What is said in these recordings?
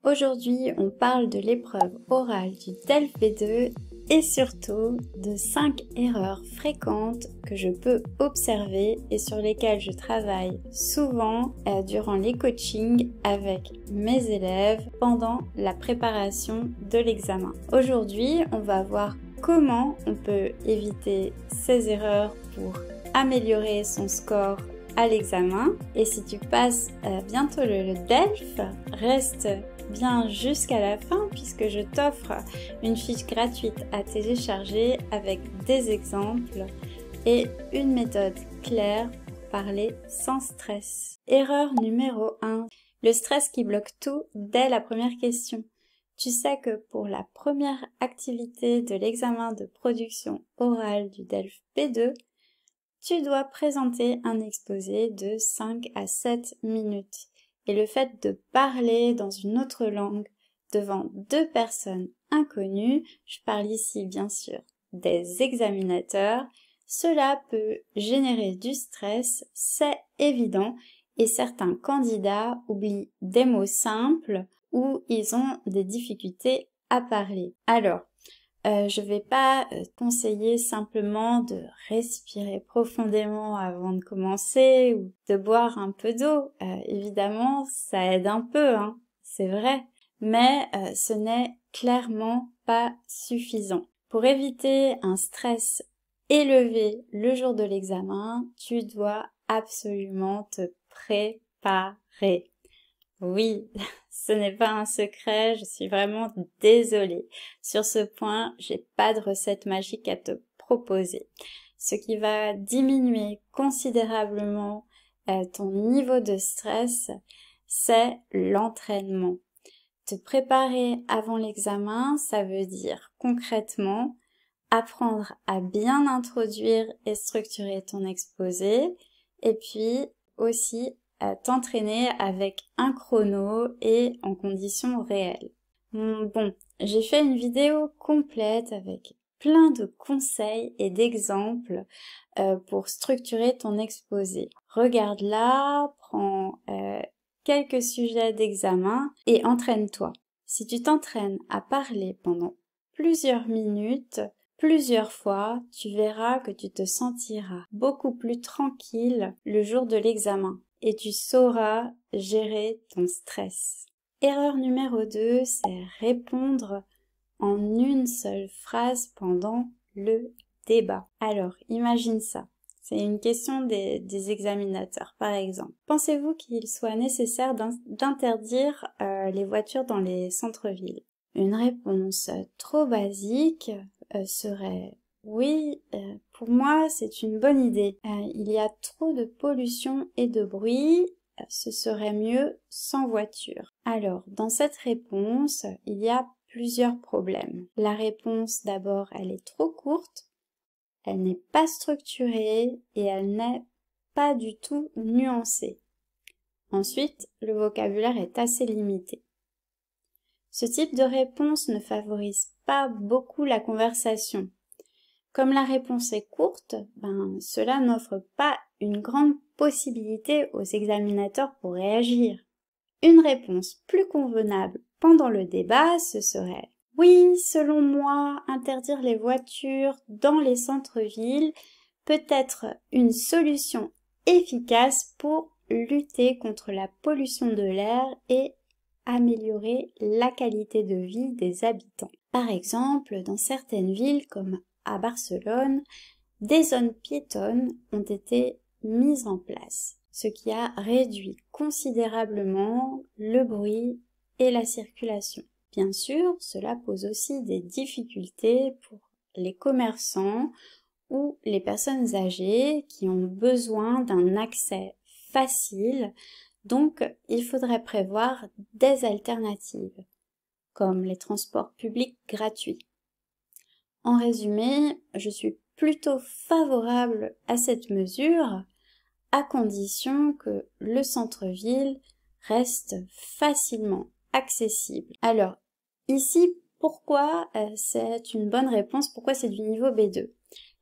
Aujourd'hui, on parle de l'épreuve orale du DELF B2 et surtout de 5 erreurs fréquentes que je peux observer et sur lesquelles je travaille souvent durant les coachings avec mes élèves pendant la préparation de l'examen. Aujourd'hui, on va voir comment on peut éviter ces erreurs pour améliorer son score à l'examen. Et si tu passes bientôt le DELF, reste bien jusqu'à la fin puisque je t'offre une fiche gratuite à télécharger avec des exemples et une méthode claire pour parler sans stress. Erreur numéro 1. Le stress qui bloque tout dès la première question. Tu sais que pour la première activité de l'examen de production orale du DELF B2, tu dois présenter un exposé de 5 à 7 minutes. Et le fait de parler dans une autre langue devant 2 personnes inconnues, je parle ici bien sûr des examinateurs, cela peut générer du stress, c'est évident, et certains candidats oublient des mots simples ou ils ont des difficultés à parler. Alors, je ne vais pas conseiller simplement de respirer profondément avant de commencer ou de boire un peu d'eau. Évidemment, ça aide un peu, hein, c'est vrai, mais ce n'est clairement pas suffisant. Pour éviter un stress élevé le jour de l'examen, tu dois absolument te préparer. Oui, ce n'est pas un secret, je suis vraiment désolée. Sur ce point, j'ai pas de recette magique à te proposer. Ce qui va diminuer considérablement ton niveau de stress, c'est l'entraînement. Te préparer avant l'examen, ça veut dire concrètement apprendre à bien introduire et structurer ton exposé et puis aussi t'entraîner avec un chrono et en conditions réelles. Bon, j'ai fait une vidéo complète avec plein de conseils et d'exemples pour structurer ton exposé. Regarde-la, prends quelques sujets d'examen et entraîne-toi. Si tu t'entraînes à parler pendant plusieurs minutes, plusieurs fois, tu verras que tu te sentiras beaucoup plus tranquille le jour de l'examen et tu sauras gérer ton stress. Erreur numéro 2, c'est répondre en une seule phrase pendant le débat. Alors, imagine ça. C'est une question des examinateurs, par exemple. Pensez-vous qu'il soit nécessaire d'interdire les voitures dans les centres-villes? Une réponse trop basique serait « Oui, pour moi c'est une bonne idée. Il y a trop de pollution et de bruit, ce serait mieux sans voiture. » Alors, dans cette réponse, il y a plusieurs problèmes. La réponse d'abord, elle est trop courte, elle n'est pas structurée et elle n'est pas du tout nuancée. Ensuite, le vocabulaire est assez limité. Ce type de réponse ne favorise pas beaucoup la conversation. Comme la réponse est courte, cela n'offre pas une grande possibilité aux examinateurs pour réagir. Une réponse plus convenable pendant le débat, ce serait « Oui, selon moi, interdire les voitures dans les centres-villes peut être une solution efficace pour lutter contre la pollution de l'air et améliorer la qualité de vie des habitants. » Par exemple, dans certaines villes comme à Barcelone, des zones piétonnes ont été mises en place, ce qui a réduit considérablement le bruit et la circulation. Bien sûr, cela pose aussi des difficultés pour les commerçants ou les personnes âgées qui ont besoin d'un accès facile, donc il faudrait prévoir des alternatives, comme les transports publics gratuits. En résumé, je suis plutôt favorable à cette mesure, à condition que le centre-ville reste facilement accessible. Alors, ici, pourquoi c'est une bonne réponse? Pourquoi c'est du niveau B2?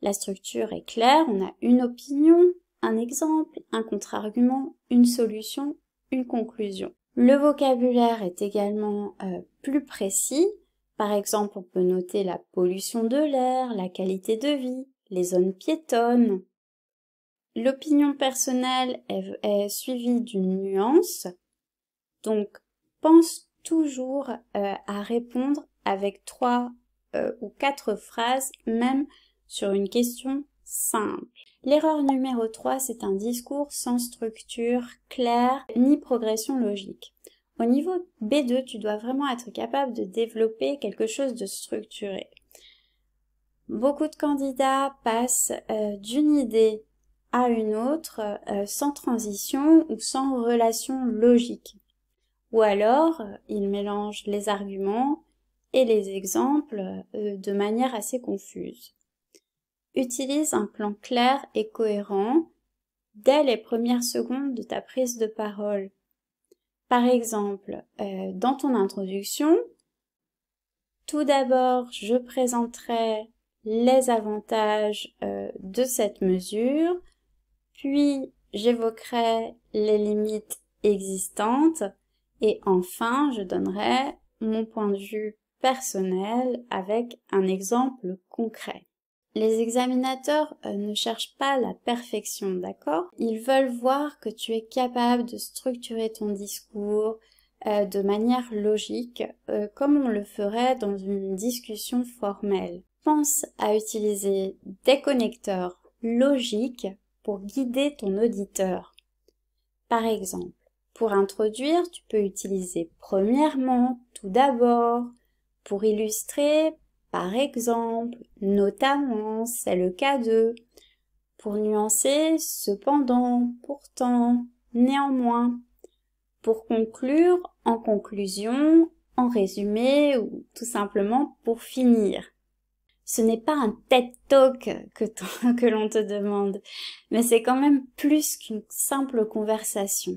La structure est claire, on a une opinion, un exemple, un contre-argument, une solution, une conclusion. Le vocabulaire est également plus précis. Par exemple, on peut noter la pollution de l'air, la qualité de vie, les zones piétonnes. L'opinion personnelle est suivie d'une nuance. Donc, pense toujours à répondre avec 3 ou 4 phrases, même sur une question simple. L'erreur numéro 3, c'est un discours sans structure claire ni progression logique. Au niveau B2, tu dois vraiment être capable de développer quelque chose de structuré. Beaucoup de candidats passent d'une idée à une autre sans transition ou sans relation logique. Ou alors, ils mélangent les arguments et les exemples de manière assez confuse. Utilise un plan clair et cohérent dès les premières secondes de ta prise de parole. Par exemple, dans ton introduction, tout d'abord, je présenterai les avantages de cette mesure, puis j'évoquerai les limites existantes et enfin, je donnerai mon point de vue personnel avec un exemple concret. Les examinateurs ne cherchent pas la perfection, d'accord? Ils veulent voir que tu es capable de structurer ton discours de manière logique, comme on le ferait dans une discussion formelle. Pense à utiliser des connecteurs logiques pour guider ton auditeur. Par exemple, pour introduire, tu peux utiliser premièrement, tout d'abord, pour illustrer, par exemple, notamment, c'est le cas de, pour nuancer, cependant, pourtant, néanmoins, pour conclure, en conclusion, en résumé ou tout simplement pour finir. Ce n'est pas un TED Talk que l'on te demande, mais c'est quand même plus qu'une simple conversation.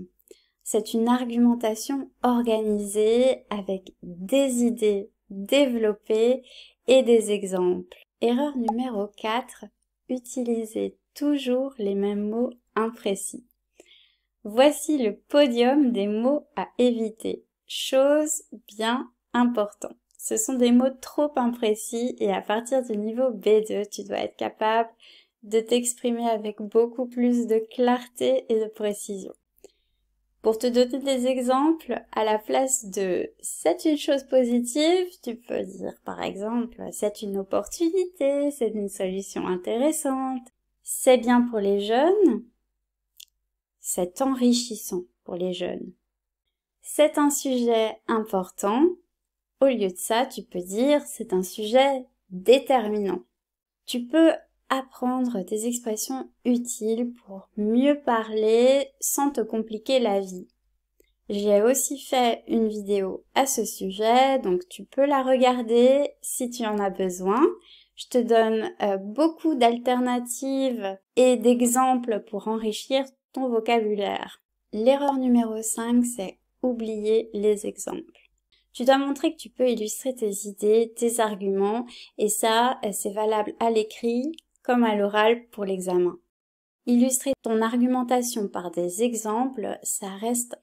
C'est une argumentation organisée avec des idées développées et des exemples. Erreur numéro 4, utilisez toujours les mêmes mots imprécis. Voici le podium des mots à éviter. Chose bien importante. Ce sont des mots trop imprécis et à partir du niveau B2, tu dois être capable de t'exprimer avec beaucoup plus de clarté et de précision. Pour te donner des exemples, à la place de « c'est une chose positive », tu peux dire par exemple « c'est une opportunité, c'est une solution intéressante, c'est bien pour les jeunes », c'est enrichissant pour les jeunes. C'est un sujet important. Au lieu de ça, tu peux dire c'est un sujet déterminant. Tu peux apprendre des expressions utiles pour mieux parler sans te compliquer la vie. J'ai aussi fait une vidéo à ce sujet, donc tu peux la regarder si tu en as besoin. Je te donne beaucoup d'alternatives et d'exemples pour enrichir ton vocabulaire. L'erreur numéro 5, c'est oublier les exemples. Tu dois montrer que tu peux illustrer tes idées, tes arguments, et ça, c'est valable à l'écrit comme à l'oral pour l'examen. Illustrer ton argumentation par des exemples, ça reste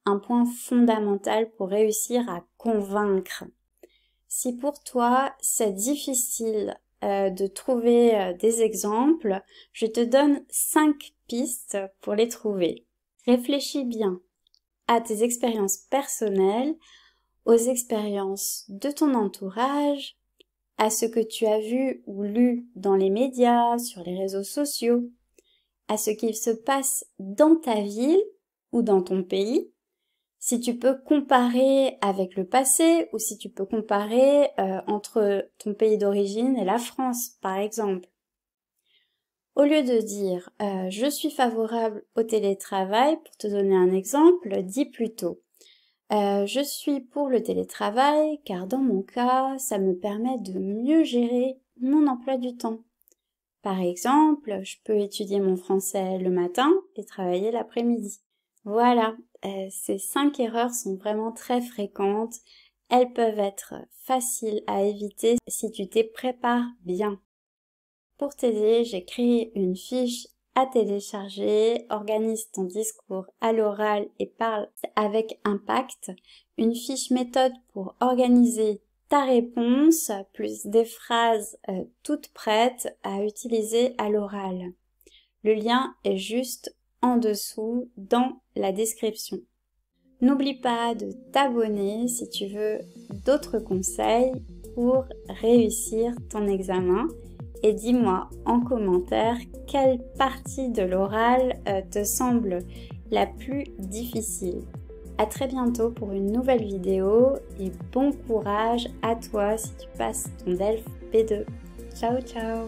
un point fondamental pour réussir à convaincre. Si pour toi, c'est difficile de trouver des exemples, je te donne 5 pistes pour les trouver. Réfléchis bien à tes expériences personnelles, aux expériences de ton entourage, à ce que tu as vu ou lu dans les médias, sur les réseaux sociaux, à ce qu'il se passe dans ta ville ou dans ton pays, si tu peux comparer avec le passé ou si tu peux comparer entre ton pays d'origine et la France, par exemple. Au lieu de dire « je suis favorable au télétravail », pour te donner un exemple, dis plutôt je suis pour le télétravail car dans mon cas, ça me permet de mieux gérer mon emploi du temps. Par exemple, je peux étudier mon français le matin et travailler l'après-midi. Voilà, ces 5 erreurs sont vraiment très fréquentes. Elles peuvent être faciles à éviter si tu t'y prépares bien. Pour t'aider, j'ai créé une fiche à télécharger. Organise ton discours à l'oral et parle avec impact. Une fiche méthode pour organiser ta réponse, plus des phrases toutes prêtes à utiliser à l'oral. Le lien est juste en dessous dans la description. N'oublie pas de t'abonner si tu veux d'autres conseils pour réussir ton examen et dis-moi en commentaire quelle partie de l'oral te semble la plus difficile. À très bientôt pour une nouvelle vidéo et bon courage à toi si tu passes ton DELF B2. Ciao ciao!